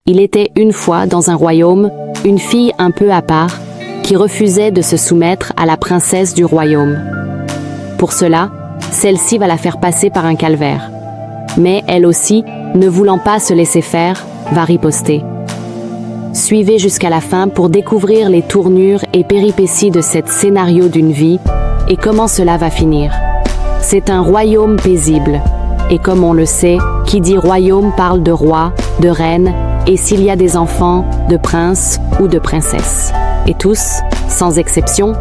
Il était une fois dans un royaume, une fille un peu à part, qui refusait de se soumettre à la princesse du royaume. Pour cela, celle-ci va la faire passer par un calvaire. Mais elle aussi, ne voulant pas se laisser faire, va riposter. Suivez jusqu'à la fin pour découvrir les tournures et péripéties de cet scénario d'une vie et comment cela va finir. C'est un royaume paisible. Et comme on le sait, qui dit royaume parle de roi, de reine, et s'il y a des enfants, de princes ou de princesses. Et tous, sans exception,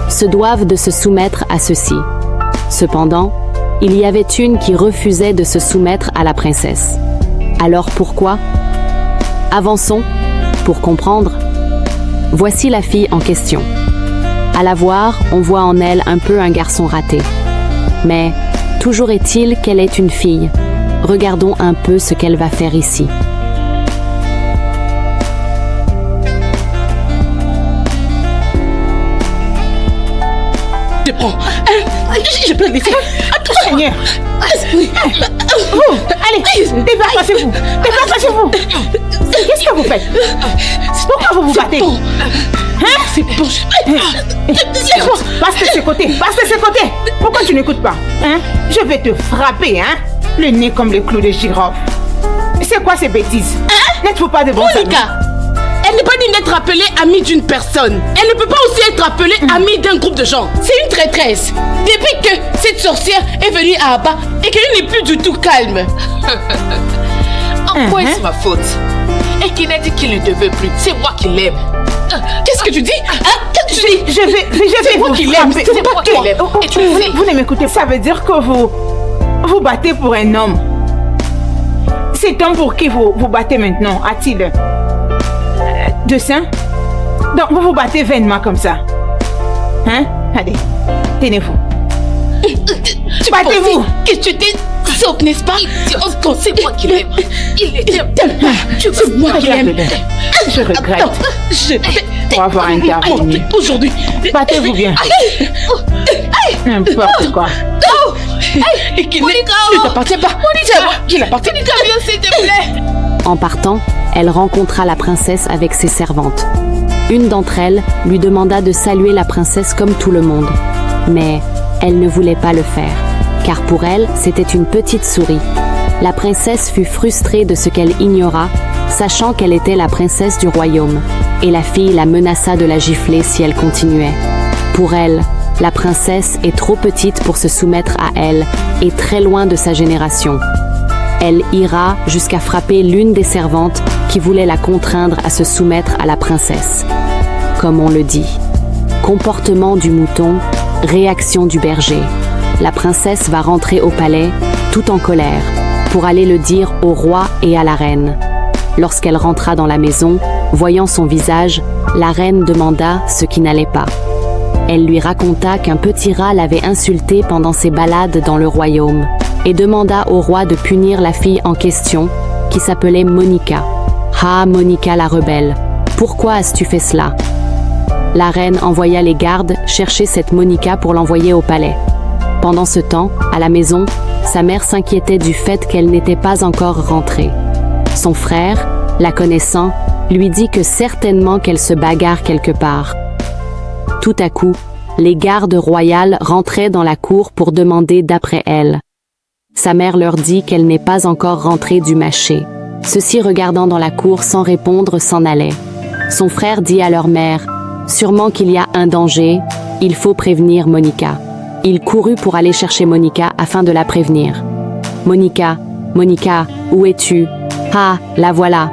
se doivent de se soumettre à ceux-ci. Cependant, il y avait une qui refusait de se soumettre à la princesse. Alors pourquoi? Avançons pour comprendre. Voici la fille en question. À la voir, on voit en elle un peu un garçon raté. Mais toujours est-il qu'elle est une fille. Regardons un peu ce qu'elle va faire ici. Je prends. Je peux le laisser. Seigneur. Vous, allez, débarrassez-vous. Débarrassez-vous. Qu'est-ce que vous faites? Pourquoi vous vous battez? Hein? C'est bon. Passe de ce côté. Passe de ce côté. Pourquoi tu n'écoutes pas? Hein? Je vais te frapper, hein? Le nez comme le clou de girofle. C'est quoi ces bêtises? Hein? N'êtes-vous pas de bons amis? Monica, elle n'est pas digne d'être appelée amie d'une personne. Elle ne peut pas aussi être appelée amie d'un groupe de gens. C'est une traîtresse. Depuis que cette sorcière est venue à Abba et qu'elle n'est plus du tout calme. En quoi est-ce ma faute? Et qui n'a dit qu'il ne devait plus? C'est moi qui l'aime. Qu'est-ce que tu dis? Qu'est-ce que tu dis? Je vais vous frapper. C'est moi qui l'aime. Et tu le sais. Vous ne m'écoutez pas. Ça veut dire que vous battez pour un homme. Cet homme pour qui vous battez maintenant, a-t-il de sein? Donc vous vous battez vainement comme ça. Hein? Allez, tenez-vous. Battez-vous. Que tu t'es sauf, n'est-ce pas? C'est moi qui l'aime. Il l'aime tellement. C'est moi qui l'aime. Je regrette. Pour avoir intervenu. Aujourd'hui. Battez-vous bien. N'importe quoi. Et qui ne t'appartient pas. C'est moi qui l'appartient. Viens, s'il te plaît. En partant, elle rencontra la princesse avec ses servantes. Une d'entre elles lui demanda de saluer la princesse comme tout le monde. Mais elle ne voulait pas le faire, car pour elle, c'était une petite souris. La princesse fut frustrée de ce qu'elle ignora, sachant qu'elle était la princesse du royaume, et la fille la menaça de la gifler si elle continuait. Pour elle, la princesse est trop petite pour se soumettre à elle et très loin de sa génération. Elle ira jusqu'à frapper l'une des servantes qui voulait la contraindre à se soumettre à la princesse. Comme on le dit, comportement du mouton, réaction du berger. La princesse va rentrer au palais, tout en colère, pour aller le dire au roi et à la reine. Lorsqu'elle rentra dans la maison, voyant son visage, la reine demanda ce qui n'allait pas. Elle lui raconta qu'un petit rat l'avait insultée pendant ses balades dans le royaume et demanda au roi de punir la fille en question, qui s'appelait Monica. « Ah, Monica la rebelle, pourquoi as-tu fait cela ?» La reine envoya les gardes chercher cette Monica pour l'envoyer au palais. Pendant ce temps, à la maison, sa mère s'inquiétait du fait qu'elle n'était pas encore rentrée. Son frère, la connaissant, lui dit que certainement qu'elle se bagarre quelque part. Tout à coup, les gardes royales rentraient dans la cour pour demander d'après elle. Sa mère leur dit qu'elle n'est pas encore rentrée du marché. Ceux-ci, regardant dans la cour sans répondre, s'en allaient. Son frère dit à leur mère « Sûrement qu'il y a un danger, il faut prévenir Monica. » Il courut pour aller chercher Monica afin de la prévenir. « Monica, Monica, où es-tu? Ah, la voilà !»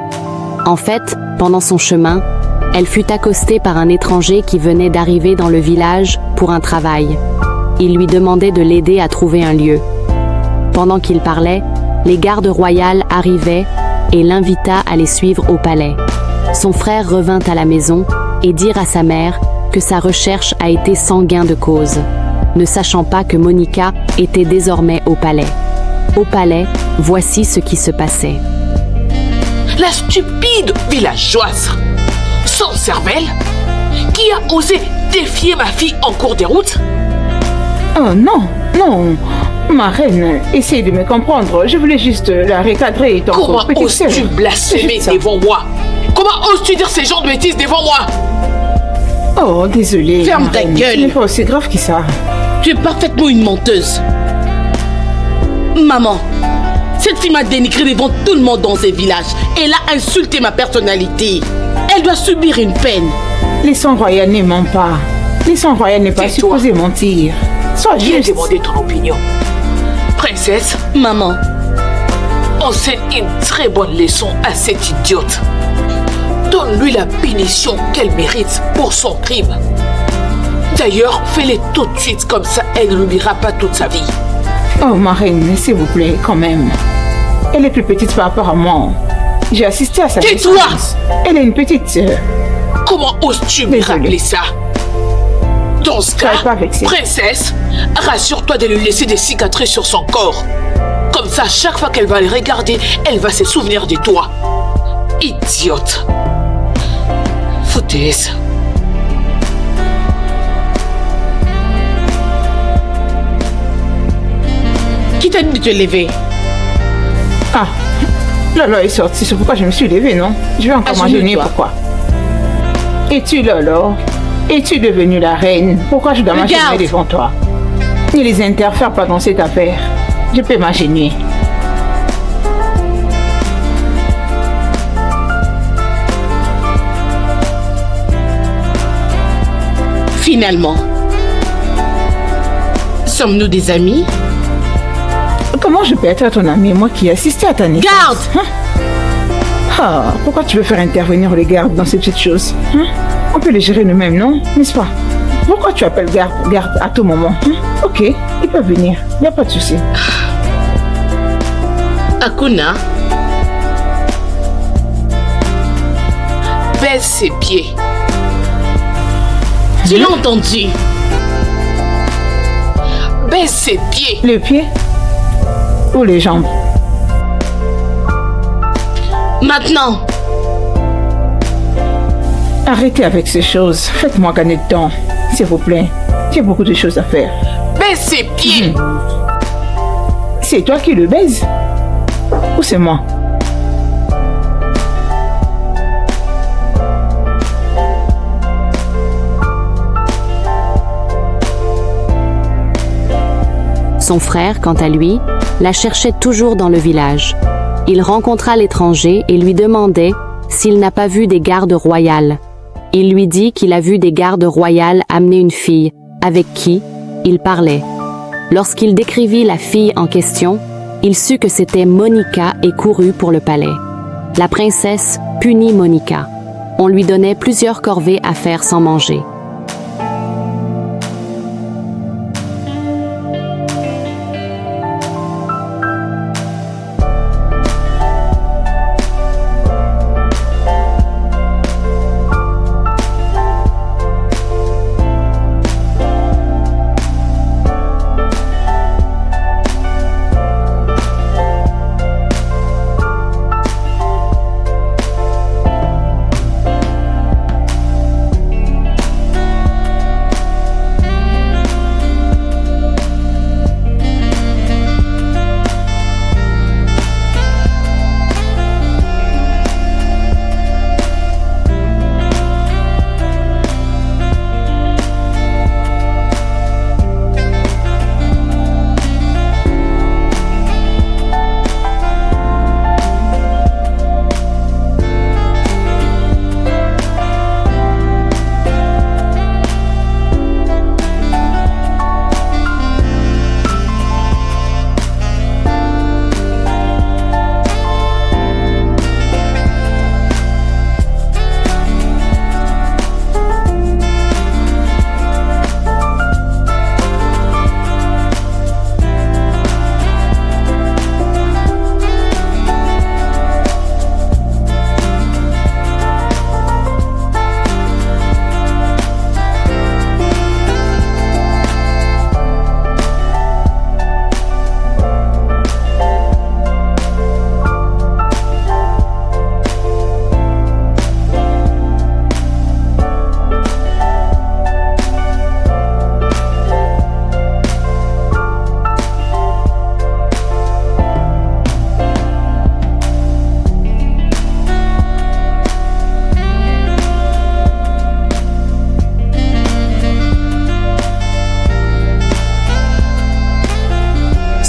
En fait, pendant son chemin, elle fut accostée par un étranger qui venait d'arriver dans le village pour un travail. Il lui demandait de l'aider à trouver un lieu. Pendant qu'il parlait, les gardes royales arrivaient et l'invita à les suivre au palais. Son frère revint à la maison et dire à sa mère que sa recherche a été sans gain de cause, ne sachant pas que Monica était désormais au palais. Au palais, voici ce qui se passait. La stupide villageoise, sans cervelle, qui a osé défier ma fille en cours de route. Oh non, non, Ma reine, essaye de me comprendre. Je voulais juste la recadrer. Comment oses-tu blasphémer devant moi? Comment oses-tu dire ces genres de bêtises devant moi? Oh, désolée. Ferme ta gueule. Ce n'est pas aussi grave que ça. Tu es parfaitement une menteuse. Maman, cette fille m'a dénigré devant tout le monde dans ce village. Elle a insulté ma personnalité. Elle doit subir une peine. Les sangs royaux ne mentent pas. Les sangs royaux n'est pas supposé mentir. Sois J'ai juste. demandé ton opinion. Princesse, Maman, enseigne une très bonne leçon à cette idiote. Donne-lui la punition qu'elle mérite pour son crime. D'ailleurs, fais-le tout de suite, comme ça elle n'oubliera pas toute sa vie. Oh, ma reine, s'il vous plaît, quand même. Elle est plus petite par rapport à moi. J'ai assisté à sa Tais-toi! naissance. Elle est une petite sœur. Comment oses-tu me Désolée. rappeler ça? Dans ce cas, Sois pas vexée. princesse, rassure-toi de lui laisser des cicatrices sur son corps. Comme ça, chaque fois qu'elle va les regarder, elle va se souvenir de toi. Idiote. Foutaise. qui t'a dit de te lever? Ah, Lolo est sorti, c'est pourquoi je me suis levée, non? Je vais encore m'agenouiller, pourquoi? Es-tu Lolo? Es-tu devenue la reine? Pourquoi je dois m'agenouiller devant toi? Ne les interfère pas dans cette affaire. Je peux m'agenouiller. Finalement, sommes-nous des amis? Comment je peux être ton ami, moi qui ai assisté à ta naissance? Garde! Hein? Ah, pourquoi tu veux faire intervenir les gardes dans ces petites choses? Hein? On peut les gérer nous-mêmes, non? N'est-ce pas? Pourquoi tu appelles garde à tout moment? Hein? Ok, ils peuvent venir, il n'y a pas de souci. Akuna, Baisse ses pieds. tu l'as entendu? Baisse ses pieds. Les pieds ou les jambes? Maintenant, Arrêtez avec ces choses. Faites-moi gagner de temps, s'il vous plaît. J'ai beaucoup de choses à faire. Baisse ses pieds. C'est toi qui le baises? Ou c'est moi? Son frère, quant à lui, la cherchait toujours dans le village. Il rencontra l'étranger et lui demandait s'il n'a pas vu des gardes royales. Il lui dit qu'il a vu des gardes royales amener une fille, avec qui il parlait. Lorsqu'il décrivit la fille en question, il sut que c'était Monica et courut pour le palais. La princesse punit Monica. On lui donnait plusieurs corvées à faire sans manger.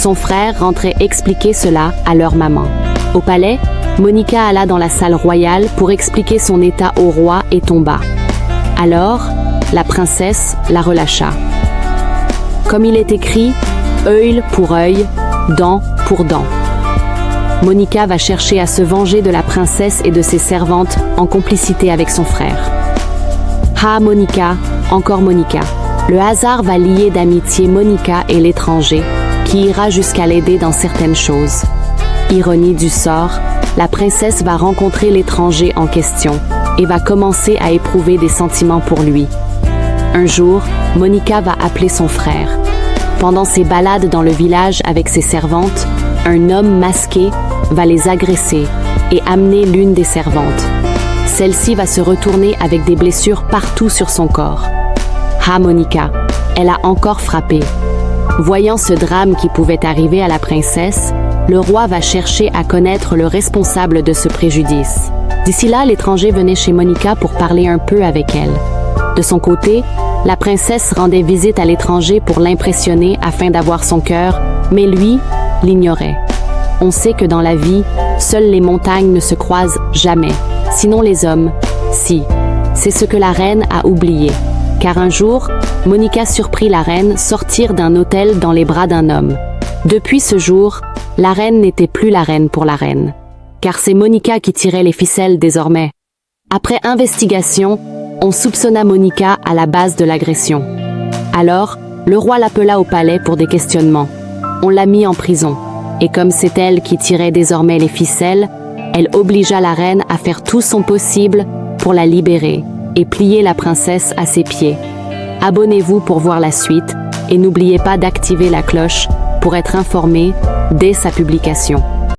Son frère rentrait expliquer cela à leur maman. Au palais, Monica alla dans la salle royale pour expliquer son état au roi et tomba. Alors, la princesse la relâcha. Comme il est écrit, œil pour œil, dent pour dent. Monica va chercher à se venger de la princesse et de ses servantes en complicité avec son frère. Ah Monica, encore Monica. Le hasard va lier d'amitié Monica et l'étranger, qui ira jusqu'à l'aider dans certaines choses. Ironie du sort, la princesse va rencontrer l'étranger en question et va commencer à éprouver des sentiments pour lui. Un jour, Monica va appeler son frère. Pendant ses balades dans le village avec ses servantes, un homme masqué va les agresser et amener l'une des servantes. Celle-ci va se retourner avec des blessures partout sur son corps. Ah Monica, elle a encore frappé. Voyant ce drame qui pouvait arriver à la princesse, le roi va chercher à connaître le responsable de ce préjudice. D'ici là, l'étranger venait chez Monica pour parler un peu avec elle. De son côté, la princesse rendait visite à l'étranger pour l'impressionner afin d'avoir son cœur, mais lui l'ignorait. On sait que dans la vie, seules les montagnes ne se croisent jamais, sinon les hommes, si. C'est ce que la reine a oublié. Car un jour, Monica surprit la reine sortir d'un hôtel dans les bras d'un homme. Depuis ce jour, la reine n'était plus la reine pour la reine. Car c'est Monica qui tirait les ficelles désormais. Après investigation, on soupçonna Monica à la base de l'agression. Alors, le roi l'appela au palais pour des questionnements. On l'a mis en prison. Et comme c'est elle qui tirait désormais les ficelles, elle obligea la reine à faire tout son possible pour la libérer et plier la princesse à ses pieds. Abonnez-vous pour voir la suite et n'oubliez pas d'activer la cloche pour être informé dès sa publication.